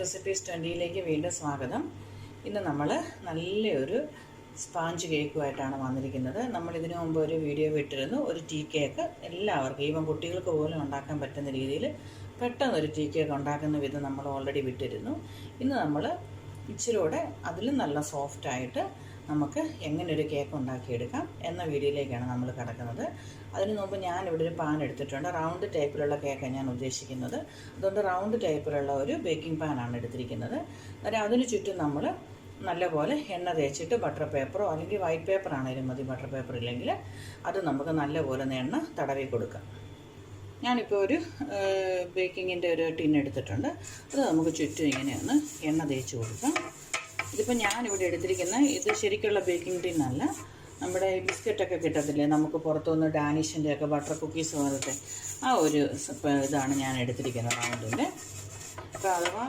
recipes20 വീണ്ടും സ്വാഗതം. ഇന്ന് നമ്മൾ നല്ലൊരു സ്പാഞ്ച് കേക്കുമായിട്ടാണ് വന്നിരിക്കുന്നത്. നമ്മൾ ഇതിനു മുമ്പ് ഒരു വീഡിയോ ഇട്ടിരുന്നു. ഒരു ടീ കേക്ക് എല്ലാവർക്കും ഈവൻ കുട്ടികൾക്ക് പോലും ഉണ്ടാക്കാൻ പറ്റുന്ന രീതിയിൽ പെട്ടെന്ന് ഒരു ടീ കേക്ക് ഉണ്ടാക്കുന്ന വിധം നമ്മൾ ഓൾറെഡി വിട്ടിരുന്നു. ഇന്ന് നമ്മൾ ഇച്ചിരൂടെ അതിലും നല്ല സോഫ്റ്റായിട്ട് നമുക്ക് എങ്ങനെ ഒരു കേക്ക് ഉണ്ടാക്കിയെടുക്കാം എന്ന വീഡിയോയിലേക്കാണ് നമ്മൾ കിടക്കുന്നത്. അതിന് മുമ്പ് ഞാനിവിടെ ഒരു പാൻ എടുത്തിട്ടുണ്ട്. റൗണ്ട് ടൈപ്പിലുള്ള കേക്കാണ് ഞാൻ ഉദ്ദേശിക്കുന്നത്. അതുകൊണ്ട് റൗണ്ട് ടൈപ്പിലുള്ള ഒരു ബേക്കിംഗ് പാനാണ് എടുത്തിരിക്കുന്നത്. അന്നേരം അതിന് ചുറ്റും നമ്മൾ നല്ലപോലെ എണ്ണ തേച്ചിട്ട് ബട്ടർ പേപ്പറോ അല്ലെങ്കിൽ വൈറ്റ് പേപ്പർ ആണെങ്കിലും മതി, ബട്ടർ പേപ്പർ ഇല്ലെങ്കിൽ അത് നമുക്ക് നല്ലപോലെ എണ്ണ തടവി കൊടുക്കാം. ഞാനിപ്പോൾ ഒരു ബേക്കിങ്ങിൻ്റെ ഒരു ടിൻ എടുത്തിട്ടുണ്ട്. അത് നമുക്ക് ചുറ്റും ഇങ്ങനെയൊന്ന് എണ്ണ തേച്ച് കൊടുക്കാം. ഇതിപ്പോൾ ഞാനിവിടെ എടുത്തിരിക്കുന്ന ഇത് ശരിക്കുള്ള ബേക്കിംഗ് ടിന്നല്ല. നമ്മുടെ ബിസ്ക്കറ്റൊക്കെ കിട്ടത്തില്ലേ, നമുക്ക് പുറത്തുനിന്ന് ഡാനിഷിൻ്റെ ഒക്കെ ബട്ടർ കുക്കീസ് പോലത്തെ ആ ഒരു ഇതാണ് ഞാൻ എടുത്തിരിക്കുന്നത് റൗണ്ടിൻ്റെ. അപ്പോൾ അഥവാ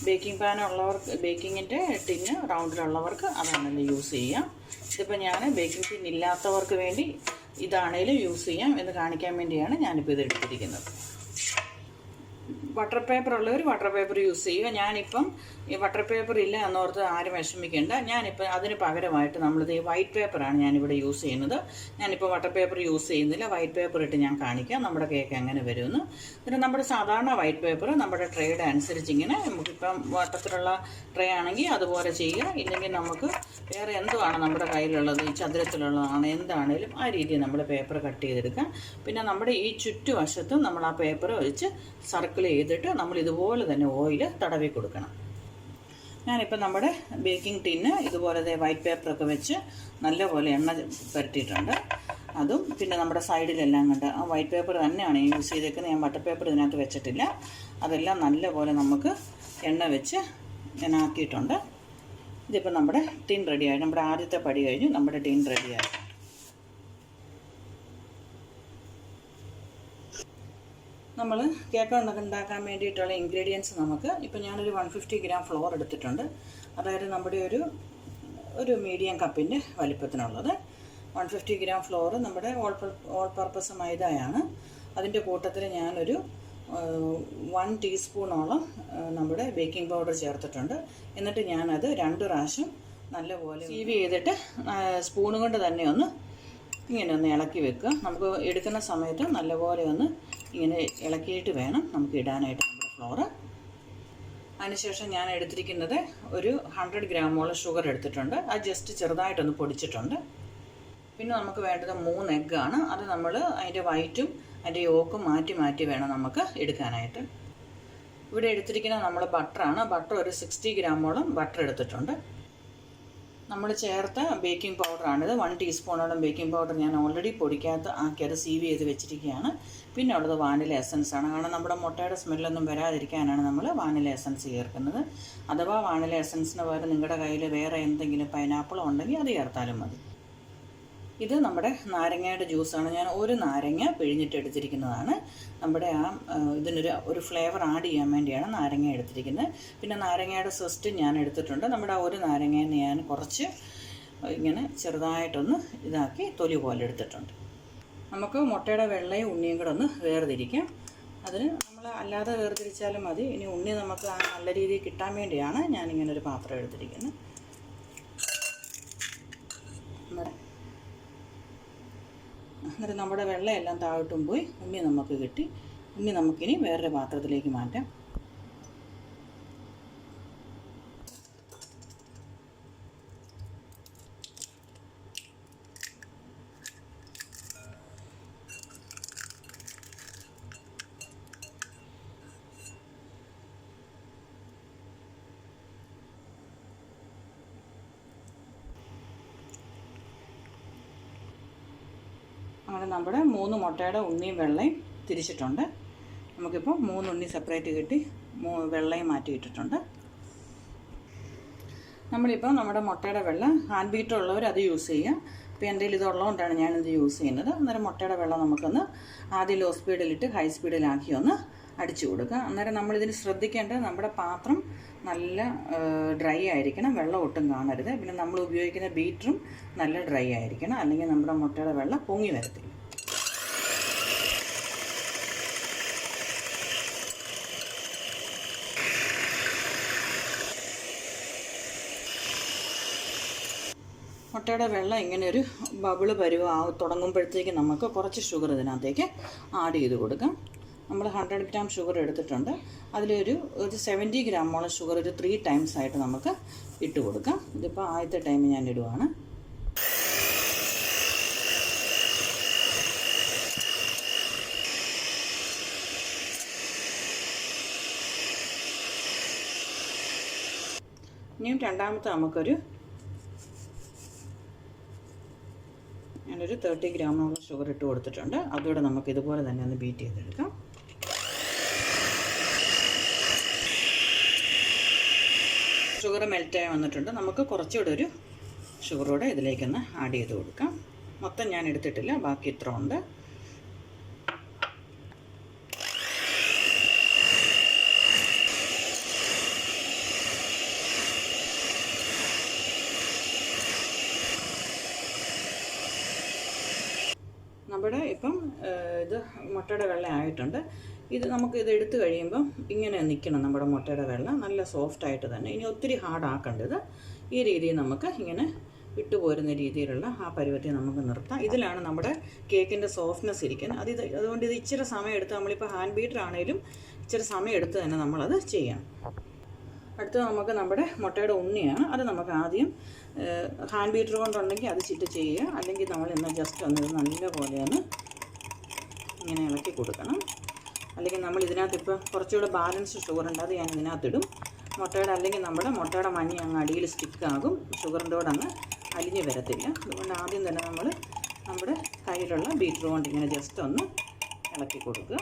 ബേക്കിംഗ് പാൻ ഉള്ളവർക്ക്, ബേക്കിങ്ങിൻ്റെ ടിന്ന് റൗണ്ടിലുള്ളവർക്ക് അതാണല്ലോ യൂസ് ചെയ്യാം. ഇതിപ്പോൾ ഞാൻ ബേക്കിംഗ് ടിൻ ഇല്ലാത്തവർക്ക് വേണ്ടി ഇതാണേലും യൂസ് ചെയ്യാം എന്ന് കാണിക്കാൻ വേണ്ടിയാണ് ഞാനിപ്പോൾ ഇത് എടുത്തിരിക്കുന്നത്. ബട്ടർ പേപ്പർ ഉള്ളവർ ബട്ടർ പേപ്പർ യൂസ് ചെയ്യുക. ഞാനിപ്പം ഈ ബട്ടർ പേപ്പർ ഇല്ല എന്നോർത്ത് ആരും വിഷമിക്കേണ്ട. ഞാനിപ്പോൾ അതിന് പകരമായിട്ട് നമ്മളിത് ഈ വൈറ്റ് പേപ്പറാണ് ഞാനിവിടെ യൂസ് ചെയ്യുന്നത്. ഞാനിപ്പോൾ ബട്ടർ പേപ്പർ യൂസ് ചെയ്യുന്നില്ല, വൈറ്റ് പേപ്പർ ഇട്ട് ഞാൻ കാണിക്കാം നമ്മുടെ കേക്ക് എങ്ങനെ വരുമെന്ന്. പിന്നെ നമ്മുടെ സാധാരണ വൈറ്റ് പേപ്പർ നമ്മുടെ ട്രേയുടെ അനുസരിച്ച് ഇങ്ങനെ നമുക്കിപ്പം വട്ടത്തിലുള്ള ട്രേ ആണെങ്കിൽ അതുപോലെ ചെയ്യുക. ഇല്ലെങ്കിൽ നമുക്ക് വേറെ എന്തുവാണ് നമ്മുടെ കയ്യിലുള്ളത്, ഈ ചതുരത്തിലുള്ളതാണ് എന്താണേലും ആ രീതിയിൽ നമ്മൾ പേപ്പർ കട്ട് ചെയ്തെടുക്കാം. പിന്നെ നമ്മുടെ ഈ ചുറ്റുവശത്തും നമ്മൾ ആ പേപ്പർ വെച്ച് സർക്കിൾ ചെയ്തിട്ട് നമ്മൾ ഇതുപോലെ തന്നെ ഓയിൽ തടവി കൊടുക്കണം. ഞാനിപ്പോൾ നമ്മുടെ ബേക്കിംഗ് ടിന്ന് ഇതുപോലെ വൈറ്റ് പേപ്പറൊക്കെ വെച്ച് നല്ലപോലെ എണ്ണ പുരട്ടിയിട്ടുണ്ട്. അതും പിന്നെ നമ്മുടെ സൈഡിലെല്ലാം കണ്ട് ആ വൈറ്റ് പേപ്പർ തന്നെയാണ് യൂസ് ചെയ്തേക്കുന്നത്. ഞാൻ ബട്ടർ പേപ്പർ ഇതിനകത്ത് വെച്ചിട്ടില്ല. അതെല്ലാം നല്ലപോലെ നമുക്ക് എണ്ണ വെച്ച് ഞാൻ ആക്കിയിട്ടുണ്ട്. ഇതിപ്പോൾ നമ്മുടെ ടിൻ റെഡിയായി. നമ്മുടെ ആദ്യത്തെ പടി കഴിഞ്ഞു, നമ്മുടെ ടിൻ റെഡിയായി. നമ്മൾ കേക്ക് ഉണ്ടാക്കാൻ വേണ്ടിയിട്ടുള്ള ഇൻഗ്രീഡിയൻസ് നമുക്ക് ഇപ്പോൾ ഞാനൊരു 150 ഗ്രാം ഫ്ലോർ എടുത്തിട്ടുണ്ട്. അതായത് നമ്മുടെ ഒരു മീഡിയം കപ്പിൻ്റെ വലിപ്പത്തിനുള്ളത് 150 ഗ്രാം ഫ്ലോർ നമ്മുടെ ഓൾ പർപ്പസ് മൈദയാണ്. അതിൻ്റെ കൂട്ടത്തിൽ ഞാനൊരു 1 ടീസ്പൂണോളം നമ്മുടെ ബേക്കിംഗ് പൗഡർ ചേർത്തിട്ടുണ്ട്. എന്നിട്ട് ഞാനത് 2 പ്രാവശ്യം നല്ലപോലെ സീവ് ചെയ്തിട്ട് സ്പൂൺ കൊണ്ട് തന്നെ ഇങ്ങനെ ഒന്ന് ഇളക്കി വെക്കുക. നമുക്ക് എടുക്കുന്ന സമയത്ത് നല്ലപോലെ ഇങ്ങനെ ഇളക്കിയിട്ട് വേണം നമുക്ക് ഇടാനായിട്ട് നമ്മുടെ ഫ്ലോറ്. അതിനുശേഷം ഞാൻ എടുത്തിരിക്കുന്നത് ഒരു 100 ഗ്രാമോളം ഷുഗർ എടുത്തിട്ടുണ്ട്. അത് ജസ്റ്റ് ചെറുതായിട്ടൊന്ന് പൊടിച്ചിട്ടുണ്ട്. പിന്നെ നമുക്ക് വേണ്ടത് 3 എഗ്ഗാണ്. അത് നമ്മൾ അതിൻ്റെ വൈറ്റും അതിൻ്റെ യോക്കും മാറ്റി വേണം നമുക്ക് എടുക്കാനായിട്ട്. ഇവിടെ എടുത്തിരിക്കുന്നത് നമ്മൾ ബട്ടറാണ്. ബട്ടർ ഒരു 60 ഗ്രാമോളം ബട്ടർ എടുത്തിട്ടുണ്ട്. നമ്മൾ ചേർത്ത ബേക്കിംഗ് പൗഡറാണിത്. 1 ടീസ്പൂണോളം ബേക്കിംഗ് പൗഡർ ഞാൻ ഓൾറെഡി പൊടിക്കകത്ത് ആക്കിയത് സീവ് ചെയ്ത് വെച്ചിരിക്കുകയാണ്. പിന്നെ ഉള്ളത് വാനില എസൻസ് ആണ്. കാരണം നമ്മുടെ മുട്ടയുടെ സ്മെല്ലൊന്നും വരാതിരിക്കാനാണ് നമ്മൾ വാനില എസൻസ് ചേർക്കുന്നത്. അഥവാ വാനില എസൻസിന് പകരം നിങ്ങളുടെ കയ്യിൽ വേറെ എന്തെങ്കിലും പൈനാപ്പിളോ ഉണ്ടെങ്കിൽ അത് ചേർത്താലും മതി. ഇത് നമ്മുടെ നാരങ്ങയുടെ ജ്യൂസാണ്. ഞാൻ ഒരു നാരങ്ങ പിഴിഞ്ഞിട്ട് എടുത്തിരിക്കുന്നതാണ്. നമ്മുടെ ഇതിനൊരു ഫ്ലേവർ ആഡ് ചെയ്യാൻ വേണ്ടിയാണ് നാരങ്ങ എടുത്തിരിക്കുന്നത്. പിന്നെ നാരങ്ങയുടെ സെസ്റ്റ് ഞാൻ എടുത്തിട്ടുണ്ട്. നമ്മുടെ ഒരു നാരങ്ങയെ ഞാൻ കുറച്ച് ഇങ്ങനെ ചെറുതായിട്ടൊന്ന് ഇതാക്കി തൊലി പോലെ എടുത്തിട്ടുണ്ട്. നമുക്ക് മുട്ടയുടെ വെള്ളയും ഉണ്ണിയും കൂടെ ഒന്ന് വേർതിരിക്കാം. അതിന് നമ്മൾ അല്ലാതെ വേർതിരിച്ചാലും മതി. ഇനി ഉണ്ണി നമുക്ക് നല്ല രീതിയിൽ കിട്ടാൻ വേണ്ടിയാണ് ഞാനിങ്ങനൊരു പാത്രം എടുത്തിരിക്കുന്നത്. എന്നിട്ട് നമ്മുടെ വെള്ളമെല്ലാം താഴോട്ടും പോയി ഉണ്ണി നമുക്ക് കിട്ടി. ഉണ്ണി നമുക്കിനി വേറൊരു പാത്രത്തിലേക്ക് മാറ്റാം. അങ്ങനെ നമ്മുടെ 3 മുട്ടയുടെ ഉണ്ണിയും വെള്ളയും തിരിച്ചിട്ടുണ്ട്. നമുക്കിപ്പോൾ 3 ഉണ്ണി സെപ്പറേറ്റ് കിട്ടി, വെള്ളയും മാറ്റിയിട്ടിട്ടുണ്ട്. നമ്മളിപ്പോൾ നമ്മുടെ മുട്ടയുടെ വെള്ളം ഹാൻഡ് ബീറ്റർ ഉള്ളവർ അത് യൂസ് ചെയ്യാം. ഇപ്പോൾ എൻ്റെ കയ്യിൽ ഇതുള്ളതുകൊണ്ടാണ് ഞാനിത് യൂസ് ചെയ്യുന്നത്. അന്നേരം മുട്ടയുടെ വെള്ളം നമുക്കൊന്ന് ആദ്യം ലോ സ്പീഡിലിട്ട് ഹൈ സ്പീഡിലാക്കി അടിച്ചു കൊടുക്കുക. അന്നേരം നമ്മളിതിന് ശ്രദ്ധിക്കേണ്ടത് നമ്മുടെ പാത്രം നല്ല ഡ്രൈ ആയിരിക്കണം, വെള്ളം ഒട്ടും കാണരുത്. പിന്നെ നമ്മൾ ഉപയോഗിക്കുന്ന ബീറ്ററും നല്ല ഡ്രൈ ആയിരിക്കണം, അല്ലെങ്കിൽ നമ്മുടെ മുട്ടയുടെ വെള്ളം പൊങ്ങി വരത്തില്ല. മുട്ടയുടെ വെള്ളം ഇങ്ങനെ ഒരു ബബിള് തുടങ്ങുമ്പോഴത്തേക്ക് നമുക്ക് കുറച്ച് ഷുഗർ ഇതിനകത്തേക്ക് ആഡ് ചെയ്ത് കൊടുക്കാം. നമ്മൾ 100 ഗ്രാം ഷുഗർ എടുത്തിട്ടുണ്ട്. അതിലൊരു 70 ഗ്രാമോളം ഷുഗർ ഒരു 3 ടൈംസ് ആയിട്ട് നമുക്ക് ഇട്ട് കൊടുക്കാം. ഇതിപ്പോൾ ആദ്യത്തെ ടൈം ഞാൻ ഇടുവാണ്. ഇനിയും രണ്ടാമത്തെ ഞാനൊരു 30 ഗ്രാമോളം ഷുഗർ ഇട്ട് കൊടുത്തിട്ടുണ്ട്. അതുകൂടെ നമുക്ക് ഇതുപോലെ തന്നെ ഒന്ന് ബീറ്റ് ചെയ്തെടുക്കാം. ഷുഗർ മെൽറ്റായി വന്നിട്ടുണ്ട്. നമുക്ക് കുറച്ചുകൂടെ ഒരു ഷുഗറൂടെ ഇതിലേക്കൊന്ന് ആഡ് ചെയ്ത് കൊടുക്കാം. മൊത്തം ഞാൻ എടുത്തിട്ടില്ല, ബാക്കി ഇത്ര ഉണ്ട്. നമ്മുടെ ഇപ്പം ഇത് മുട്ടയുടെ വെള്ളം ആയിട്ടുണ്ട്. ഇത് എടുത്തു കഴിയുമ്പം ഇങ്ങനെ നിൽക്കണം. നമ്മുടെ മുട്ടയുടെ വെള്ളം നല്ല സോഫ്റ്റായിട്ട് തന്നെ. ഇനി ഒത്തിരി ഹാർഡാക്കേണ്ടത്. ഈ രീതിയിൽ നമുക്ക് ഇങ്ങനെ വിട്ടുപോരുന്ന രീതിയിലുള്ള ആ പരുവത്തെ നമുക്ക് നിർത്താം. ഇതിലാണ് നമ്മുടെ കേക്കിൻ്റെ സോഫ്റ്റ്നെസ് ഇരിക്കുന്നത്. അതുകൊണ്ട് ഇത് ഇച്ചിരി സമയം എടുത്ത്, നമ്മളിപ്പോൾ ഹാൻഡ് ബീറ്റർ ആണെങ്കിലും ഇച്ചിരി സമയം എടുത്ത് തന്നെ നമ്മളത് ചെയ്യണം. അടുത്തത് നമുക്ക് നമ്മുടെ മുട്ടയുടെ ഉണ്ണിയാണ്. അത് നമുക്ക് ആദ്യം ഹാൻഡ് ബീറ്റർ കൊണ്ടുണ്ടെങ്കിൽ അത് ചിട്ട് ചെയ്യുക. അല്ലെങ്കിൽ നമ്മൾ ഇന്ന് ജസ്റ്റ് ഒന്ന് നല്ലപോലെ ഒന്ന് ഇങ്ങനെ ഇളക്കി കൊടുക്കണം. അല്ലെങ്കിൽ നമ്മൾ ഇതിനകത്ത് ഇപ്പോൾ കുറച്ചുകൂടെ ബാലൻസ്ഡ് ഷുഗർ ഉണ്ട്, അത് ഞാൻ ഇതിനകത്തിടും. അല്ലെങ്കിൽ നമ്മുടെ മുട്ടയുടെ മഞ്ഞ അങ്ങ് അടിയിൽ സ്റ്റിക്കാകും, ഷുഗറിൻ്റെ കൂടെ അങ്ങ് അലിഞ്ഞ് വരത്തില്ല. അതുകൊണ്ട് ആദ്യം തന്നെ നമ്മൾ നമ്മുടെ കയ്യിലുള്ള ബീറ്റർ കൊണ്ട് ഇങ്ങനെ ജസ്റ്റ് ഒന്ന് ഇളക്കി കൊടുക്കുക.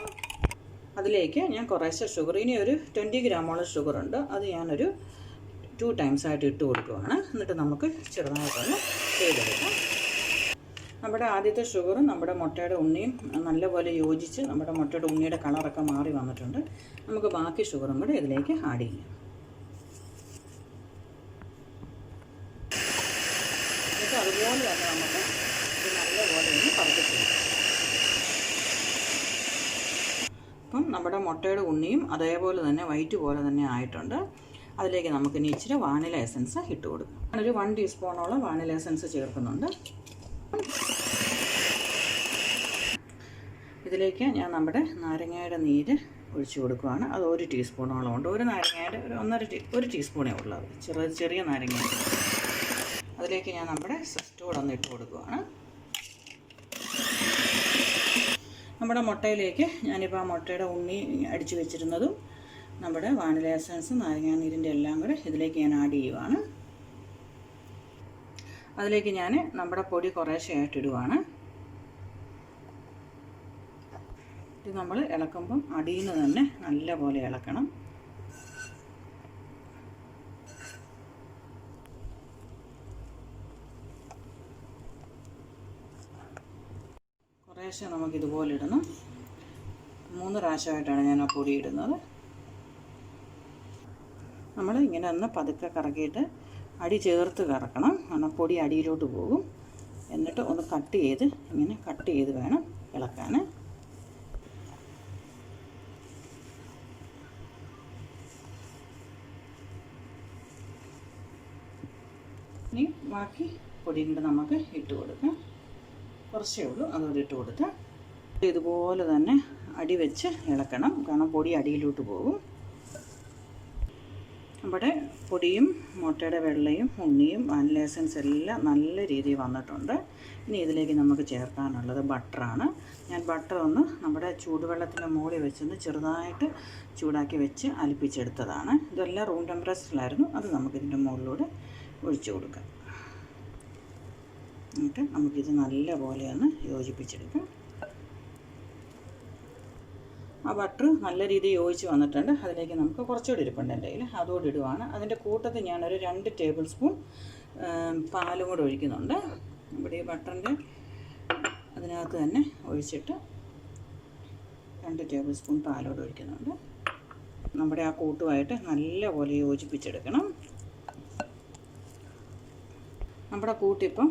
അതിലേക്ക് ഞാൻ കുറേശ്ശെ ഷുഗർ, ഇനി ഒരു 20 ഗ്രാമോളം ഷുഗറുണ്ട്, അത് ഞാനൊരു 2 ടൈംസ് ആയിട്ട് ഇട്ട് കൊടുക്കുകയാണ്. എന്നിട്ട് നമുക്ക് ചെറുതായിട്ടൊന്ന് ചെയ്തെടുക്കാം. നമ്മുടെ ആദ്യത്തെ ഷുഗറും നമ്മുടെ മുട്ടയുടെ ഉണ്ണിയും നല്ലപോലെ യോജിച്ച് നമ്മുടെ മുട്ടയുടെ ഉണ്ണിയുടെ കളറൊക്കെ മാറി വന്നിട്ടുണ്ട്. നമുക്ക് ബാക്കി ഷുഗറും കൂടെ ഇതിലേക്ക് ആഡ് ചെയ്യാം. എന്നിട്ട് അതുപോലെ തന്നെ നമുക്ക് ഇത് നല്ലപോലെ ഒന്ന് പതപ്പിച്ചെടുക്കാം. അപ്പം നമ്മുടെ മുട്ടയുടെ ഉണ്ണിയും അതേപോലെ തന്നെ വൈറ്റ് പോലെ തന്നെ ആയിട്ടുണ്ട്. അതിലേക്ക് നമുക്ക് ഇനി ഇച്ചിരി വാനില എസൻസ് ഇട്ട് കൊടുക്കാം. ഞാനൊരു 1 ടീസ്പൂണോളം വാനില എസൻസ് ചേർക്കുന്നുണ്ട്. ഇതിലേക്ക് ഞാൻ നമ്മുടെ നാരങ്ങയുടെ നീര് ഒഴിച്ചു കൊടുക്കുകയാണ്. അത് 1 ടീസ്പൂണോളം ഉണ്ട്. ഒരു നാരങ്ങയുടെ ഒരു ടീസ്പൂണേ ഉള്ളത്, ചെറിയ നാരങ്ങ. അതിലേക്ക് ഞാൻ നമ്മുടെ സെസ്റ്റ് കൂടെ ഒന്ന് ഇട്ട് കൊടുക്കുകയാണ്. നമ്മുടെ മുട്ടയിലേക്ക് ഞാനിപ്പോൾ ആ മുട്ടയുടെ ഉണ്ണി അടിച്ചു വെച്ചിരുന്നതും നമ്മുടെ വാനില എസൻസും നാരങ്ങാ നീരിൻ്റെ എല്ലാം കൂടെ ഇതിലേക്ക് ഞാൻ ആഡ് ചെയ്യുവാണ്. അതിലേക്ക് ഞാൻ നമ്മുടെ പൊടി കുറേശ്ശെയായിട്ട് ഇടുവാണ്. ഇത് നമ്മൾ ഇളക്കുമ്പം അടിയിൽ നിന്ന് തന്നെ നല്ലപോലെ ഇളക്കണം. കുറേശ്ശെ നമുക്കിതുപോലെ ഇടണം. 3 പ്രാവശ്യമായിട്ടാണ് ഞാൻ ആ പൊടി ഇടുന്നത്. നമ്മൾ ഇങ്ങനെ ഒന്ന് പതുക്കെ കറക്കിയിട്ട് അടി ചേർത്ത് കറക്കണം. കാരണം പൊടി അടിയിലോട്ട് പോകും. എന്നിട്ട് ഒന്ന് ഇങ്ങനെ കട്ട് ചെയ്ത് വേണം ഇളക്കാൻ. ഇനി ബാക്കി പൊടിയും കൂടെ നമുക്ക് ഇട്ട് കൊടുക്കാം. കുറച്ചേ ഉള്ളൂ, അതുകൂടി ഇട്ട് കൊടുക്കാം. ഇതുപോലെ തന്നെ അടി വെച്ച് ഇളക്കണം, കാരണം പൊടി അടിയിലോട്ട് പോകും. നമ്മുടെ പൊടിയും മുട്ടയുടെ വെള്ളയും ഉണ്ണിയും വാനില എസൻസ് എല്ലാം നല്ല രീതിയിൽ വന്നിട്ടുണ്ട്. ഇനി ഇതിലേക്ക് നമുക്ക് ചേർക്കാനുള്ളത് ബട്ടറാണ്. ഞാൻ ബട്ടർ ഒന്ന് നമ്മുടെ ചൂടുവെള്ളത്തിൻ്റെ മുകളിൽ വെച്ചൊന്ന് ചെറുതായിട്ട് ചൂടാക്കി വെച്ച് അലിപ്പിച്ചെടുത്തതാണ്. ഇതെല്ലാം റൂം ടെമ്പറേച്ചറിലായിരുന്നു. അത് നമുക്കിതിൻ്റെ മുകളിലൂടെ ഒഴിച്ചു കൊടുക്കാം. എന്നിട്ട് നമുക്കിത് നല്ലപോലെ ഒന്ന് യോജിപ്പിച്ചെടുക്കാം. ആ ബട്ടർ നല്ല രീതിയിൽ യോജിച്ച് വന്നിട്ടുണ്ട്. അതിലേക്ക് നമുക്ക് കുറച്ചുകൂടി ഇരിപ്പുണ്ട് എൻ്റെ കയ്യിൽ, അതുകൂടി ഇടുവാണ്. അതിൻ്റെ കൂട്ടത്തിൽ ഞാനൊരു 2 ടേബിൾ സ്പൂൺ പാലും കൂടെ ഒഴിക്കുന്നുണ്ട്. നമ്മുടെ ഈ ബട്ടറിൻ്റെ അതിനകത്ത് തന്നെ ഒഴിച്ചിട്ട് 2 ടേബിൾ സ്പൂൺ പാലോട് ഒഴിക്കുന്നുണ്ട്. നമ്മുടെ ആ കൂട്ടുമായിട്ട് നല്ലപോലെ യോജിപ്പിച്ചെടുക്കണം. നമ്മുടെ കൂട്ടിപ്പം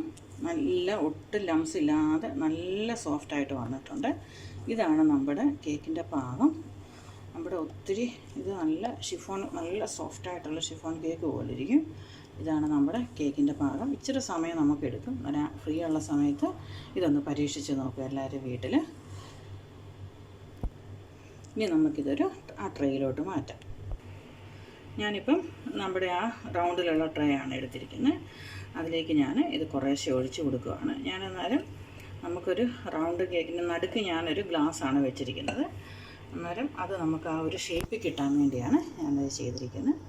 ഒട്ടും ലംസ് ഇല്ലാതെ നല്ല സോഫ്റ്റായിട്ട് വന്നിട്ടുണ്ട്. ഇതാണ് നമ്മുടെ കേക്കിൻ്റെ പാകം. നമ്മുടെ ഇത് നല്ല സോഫ്റ്റായിട്ടുള്ള ഷിഫോൺ കേക്ക് പോലെ ഇരിക്കും. ഇതാണ് നമ്മുടെ കേക്കിൻ്റെ പാകം. ഇച്ചിരി സമയം നമുക്കെടുക്കും. ഫ്രീ ഉള്ള സമയത്ത് ഇതൊന്ന് പരീക്ഷിച്ച് നോക്കുക എല്ലാവരും വീട്ടിൽ. ഇനി നമുക്കിതൊരു ട്രേയിലോട്ട് മാറ്റാം. ഞാനിപ്പം നമ്മുടെ റൗണ്ടിലുള്ള ട്രേ ആണ് എടുത്തിരിക്കുന്നത്. അതിലേക്ക് ഞാൻ ഇത് കുറേശ്ശെ ഒഴിച്ച് കൊടുക്കുകയാണ്. ഞാനെന്നാലും നമുക്കൊരു റൗണ്ട് കേക്കിൻ്റെ നടുക്ക് ഞാനൊരു ഗ്ലാസ്സാണ് വെച്ചിരിക്കുന്നത്. അന്നേരം അത് നമുക്ക് ഒരു ഷേപ്പിൽ കിട്ടാൻ വേണ്ടിയാണ് ഞാനത് ചെയ്തിരിക്കുന്നത്.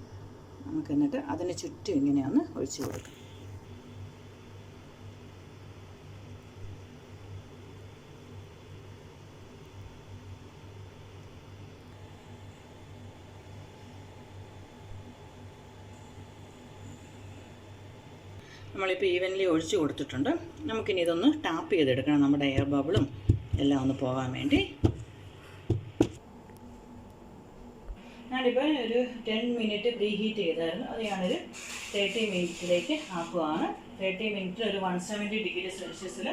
നമുക്ക് എന്നിട്ട് അതിന് ചുറ്റും ഇങ്ങനെയൊന്ന് ഒഴിച്ചു കൊടുക്കാം. നമ്മളിപ്പോൾ ഈവൻലി ഒഴിച്ച് കൊടുത്തിട്ടുണ്ട്. നമുക്കിനി ഇതൊന്ന് ടാപ്പ് ചെയ്തെടുക്കണം, നമ്മുടെ എയർ ബബിളും എല്ലാം ഒന്ന് പോകാൻ വേണ്ടി. ഞാനിപ്പോൾ ഒരു 10 മിനിറ്റ് പ്രീ ഹീറ്റ് ചെയ്തായിരുന്നു. അത് ഞാനൊരു 30 മിനിറ്റിലേക്ക് ആക്കുകയാണ്. 30 മിനിറ്റ് ഒരു 170 ഡിഗ്രി സെൽഷ്യസിൽ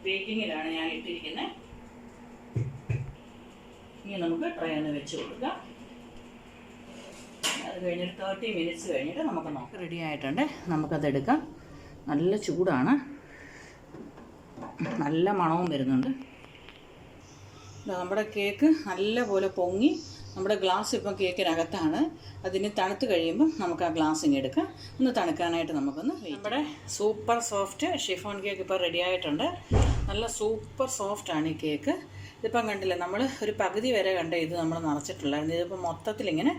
ബേക്കിങ്ങിലാണ് ഞാൻ ഇട്ടിരിക്കുന്നത്. ഇനി നമുക്ക് ട്രേ ഒന്ന് വെച്ച് കൊടുക്കാം. അത് കഴിഞ്ഞിട്ട് 30 മിനിറ്റ്സ് കഴിഞ്ഞിട്ട് നമുക്ക് നോക്കാം. റെഡി ആയിട്ടുണ്ട്. നമുക്കതെടുക്കാം. നല്ല ചൂടാണ്, നല്ല മണവും വരുന്നുണ്ട്. നമ്മുടെ കേക്ക് നല്ലപോലെ പൊങ്ങി. നമ്മുടെ ഗ്ലാസ് ഇപ്പം കേക്കിനകത്താണ്. അതിന് തണുത്ത് കഴിയുമ്പം നമുക്ക് ആ ഗ്ലാസ് ഇങ്ങനെ എടുക്കാം. ഒന്ന് തണുക്കാനായിട്ട് നമുക്കൊന്ന് നമ്മുടെ സൂപ്പർ സോഫ്റ്റ് ഷിഫോൺ കേക്ക് ഇപ്പോൾ റെഡി ആയിട്ടുണ്ട്. നല്ല സൂപ്പർ സോഫ്റ്റാണ് ഈ കേക്ക്. ഇതിപ്പം കണ്ടില്ലേ, നമ്മൾ ഒരു പകുതി വരെ കണ്ട ഇത് നമ്മൾ നിറച്ചിട്ടുള്ളായിരുന്നു. ഇതിപ്പോൾ മൊത്തത്തിലിങ്ങനെ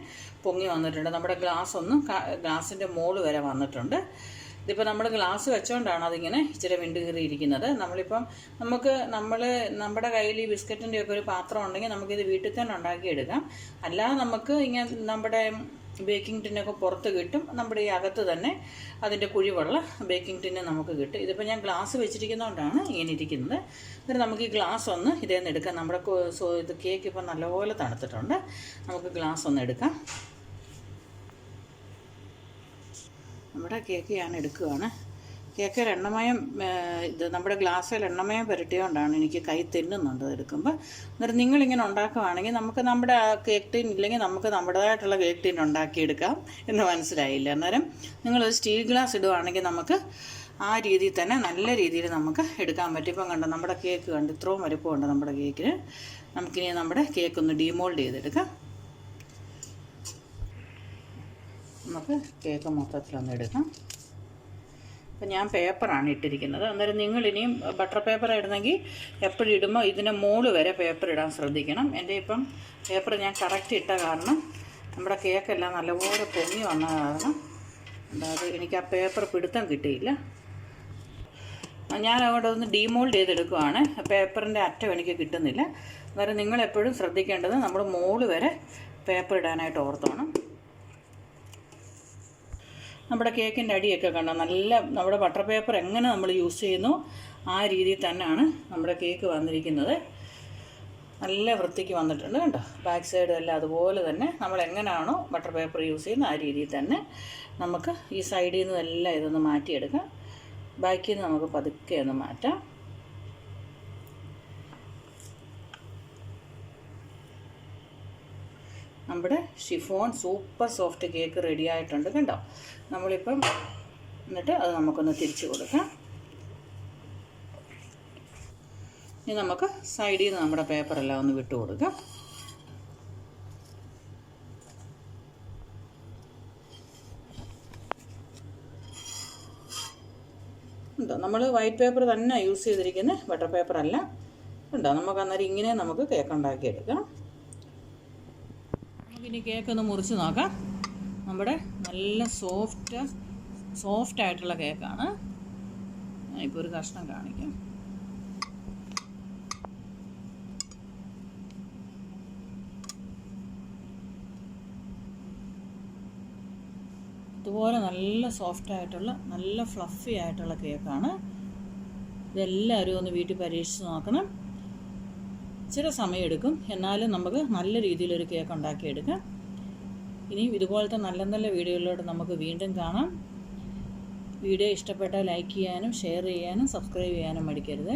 പൊങ്ങി വന്നിട്ടുണ്ട്. നമ്മുടെ ഗ്ലാസിൻ്റെ മോള് വരെ വന്നിട്ടുണ്ട്. ഇതിപ്പോൾ നമ്മൾ ഗ്ലാസ് വെച്ചുകൊണ്ടാണ് അതിങ്ങനെ ഇച്ചിരി വിണ്ട് കീറിയിരിക്കുന്നത്. നമ്മുടെ കയ്യിൽ ഈ ബിസ്ക്കറ്റിൻ്റെയൊക്കെ ഒരു പാത്രം ഉണ്ടെങ്കിൽ നമുക്കിത് വീട്ടിൽ തന്നെ ഉണ്ടാക്കിയെടുക്കാം. അല്ലാതെ നമുക്ക് ഇങ്ങനെ നമ്മുടെ ബേക്കിംഗ് ടിന്നൊക്കെ പുറത്ത് കിട്ടും. നമ്മുടെ ഈ അകത്ത് തന്നെ അതിൻ്റെ കുഴിവുള്ള ബേക്കിംഗ് ടിന്ന് നമുക്ക് കിട്ടും. ഇതിപ്പോൾ ഞാൻ ഗ്ലാസ് വെച്ചിരിക്കുന്നതുകൊണ്ടാണ് ഇങ്ങനെ ഇരിക്കുന്നത്. എന്നിട്ട് നമുക്ക് ഈ ഗ്ലാസ് ഒന്ന് ഇതേ നിന്ന് എടുക്കാം. നമ്മുടെ ഇത് കേക്ക് ഇപ്പം നല്ലപോലെ തണുത്തിട്ടുണ്ട്. നമുക്ക് ഗ്ലാസ് ഒന്ന് എടുക്കാം. നമ്മുടെ കേക്ക് ഞാൻ എടുക്കുകയാണ്. കേക്കിൽ എണ്ണമയം ഇത് നമ്മുടെ ഗ്ലാസ്സിൽ എണ്ണമയം പുരട്ടിയോണ്ടാണ് എനിക്ക് കൈ തിന്നുന്നുണ്ട് എടുക്കുമ്പോൾ. എന്നിട്ട് നിങ്ങളിങ്ങനെ ഉണ്ടാക്കുകയാണെങ്കിൽ നമുക്ക് നമ്മുടെ കേക്ക് ടീൻ ഇല്ലെങ്കിൽ നമുക്ക് നമ്മുടേതായിട്ടുള്ള കേക്ക് ടീൻ ഉണ്ടാക്കിയെടുക്കാം എന്ന് മനസ്സിലായില്ല. അന്നേരം നിങ്ങളൊരു സ്റ്റീൽ ഗ്ലാസ് ഇടുകയാണെങ്കിൽ നമുക്ക് ആ രീതിയിൽ തന്നെ നല്ല രീതിയിൽ നമുക്ക് എടുക്കാൻ പറ്റും. ഇപ്പം കണ്ടോ, നമ്മുടെ കേക്ക് കണ്ട് ഇത്രയും വലുപ്പമുണ്ട് നമ്മുടെ കേക്കിന്. നമുക്കിനി നമ്മുടെ കേക്ക് ഒന്ന് ഡീമോൾഡ് ചെയ്തെടുക്കാം. നമുക്ക് കേക്ക് മൊത്തത്തിലൊന്ന് എടുക്കാം. അപ്പം ഞാൻ പേപ്പറാണ് ഇട്ടിരിക്കുന്നത്. അന്നേരം നിങ്ങളിനിയും ബട്ടർ പേപ്പർ ഇടുന്നെങ്കിൽ എപ്പോഴും ഇടുമ്പോൾ ഇതിൻ്റെ മോള് വരെ പേപ്പർ ഇടാൻ ശ്രദ്ധിക്കണം. എൻ്റെ ഇപ്പം പേപ്പർ ഞാൻ കറക്റ്റ് ഇട്ട കാരണം നമ്മുടെ കേക്കെല്ലാം നല്ലപോലെ പൊങ്ങി വന്ന കാരണം അതായത് എനിക്ക് ആ പേപ്പർ പിടുത്തം കിട്ടിയില്ല. ഞാൻ അവിടെ ഒന്ന് ഡീമോൾഡ് ചെയ്തെടുക്കുകയാണ്. പേപ്പറിൻ്റെ അറ്റം എനിക്ക് കിട്ടുന്നില്ല. അന്നേരം നിങ്ങളെപ്പോഴും ശ്രദ്ധിക്കേണ്ടത് നമ്മൾ മോള് വരെ പേപ്പർ ഇടാനായിട്ട് ഓർത്തോണം. നമ്മുടെ കേക്കിൻ്റെ അടിയൊക്കെ കണ്ടോ, നമ്മുടെ ബട്ടർ പേപ്പർ എങ്ങനെ നമ്മൾ യൂസ് ചെയ്യുന്നു ആ രീതിയിൽ തന്നെയാണ് നമ്മുടെ കേക്ക് വന്നിരിക്കുന്നത്. നല്ല വൃത്തിക്ക് വന്നിട്ടുണ്ട് കണ്ടോ. ബാക്ക് സൈഡും എല്ലാം അതുപോലെ തന്നെ നമ്മൾ എങ്ങനെയാണോ ബട്ടർ പേപ്പർ യൂസ് ചെയ്യുന്നത് ആ രീതിയിൽ തന്നെ നമുക്ക് ഈ സൈഡിൽ നിന്ന് എല്ലാം ഇതൊന്ന് മാറ്റിയെടുക്കാം. ബാക്കിൽ നിന്ന് നമുക്ക് പതുക്കെ ഒന്ന് മാറ്റാം. നമ്മുടെ chiffon super soft cake ready ആയിട്ടുണ്ട് കണ്ടോ. നമ്മളിപ്പം എന്നിട്ട് അത് നമുക്കൊന്ന് തിരിച്ചു കൊടുക്കാം. ഇനി നമുക്ക് സൈഡിൽ നിന്ന് നമ്മുടെ പേപ്പറെല്ലാം ഒന്ന് വിട്ടു കൊടുക്കാം. ഉണ്ടോ, നമ്മൾ വൈറ്റ് പേപ്പർ തന്നെ യൂസ് ചെയ്തിരിക്കുന്നത്, ബട്ടർ പേപ്പർ അല്ല. ഉണ്ടോ, നമുക്ക് അന്നേരം ഇങ്ങനെ നമുക്ക് കേക്ക് ഉണ്ടാക്കിയെടുക്കാം. നമുക്കിനി കേക്ക് ഒന്ന് മുറിച്ച് നോക്കാം. നമ്മുടെ നല്ല സോഫ്റ്റ് ആയിട്ടുള്ള കേക്കാണ്. ഇപ്പോൾ ഒരു കഷ്ണം കാണിക്കാം. ഇതുപോലെ നല്ല സോഫ്റ്റായിട്ടുള്ള നല്ല ഫ്ലഫി ആയിട്ടുള്ള കേക്കാണ്. ഇതെല്ലാവരും ഒന്ന് വീട്ടിൽ പരീക്ഷിച്ച് നോക്കണം. ഇച്ചിരി സമയമെടുക്കും, എന്നാലും നമുക്ക് നല്ല രീതിയിലൊരു കേക്ക് ഉണ്ടാക്കിയെടുക്കാം. ഇനിയും ഇതുപോലത്തെ നല്ല നല്ല വീഡിയോകളിലൂടെ നമുക്ക് വീണ്ടും കാണാം. വീഡിയോ ഇഷ്ടപ്പെട്ടാൽ ലൈക്ക് ചെയ്യാനും ഷെയർ ചെയ്യാനും സബ്സ്ക്രൈബ് ചെയ്യാനും മടിക്കരുത്.